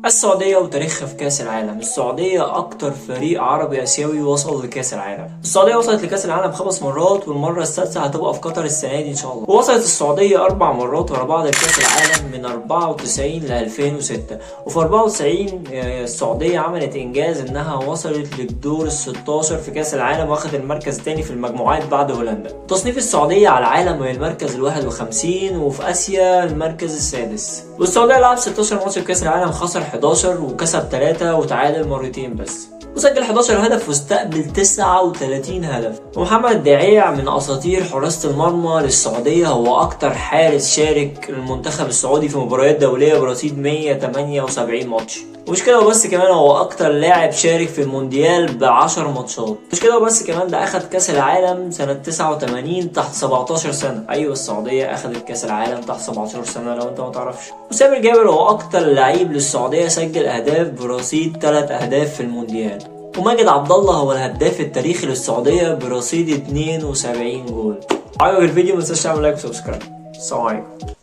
السعودية وتاريخها في كأس العالم. السعودية أكتر فريق عربي آسيوي وصل لكأس العالم. السعودية وصلت لكأس العالم 5 مرات، والمرة السادسة هتبقى في قطر السنة دي إن شاء الله. ووصلت السعودية 4 مرات ورا بعض لكأس العالم من 94 ل 2006. وفي 94 السعودية عملت إنجاز إنها وصلت للدور ال 16 في كأس العالم، واخد المركز الثاني في المجموعات بعد هولندا. تصنيف السعودية على العالم هي المركز ال 51، وفي آسيا المركز السادس. والسعودية لعب 16 ماتش في كأس العالم، خسر 11 وكسب 3 وتعادل مرتين بس، وسجل 11 هدف واستقبل 39 هدف. ومحمد دعيع من اساطير حراسة المرمى للسعودية، هو اكتر حارس شارك المنتخب السعودي في مباريات دولية برصيد 178 ماتش. ومش كده وبس، كمان هو اكتر لاعب شارك في المونديال ب10 ماتشات. مش كده وبس، كمان ده اخد كاس العالم سنة 89 تحت 17 سنة. ايوه السعودية اخدت كاس العالم تحت 17 سنة لو انت ما تعرفش. وسامر جابر هو اكتر لعيب للسعودية سجل اهداف برصيد 3 اهداف في المونديال. وماجد عبد الله هو الهداف التاريخي للسعودية برصيد 72 جول. عجبك الفيديو؟ متنساش تعمل لايك وسبسكرايب. السلام عليكم.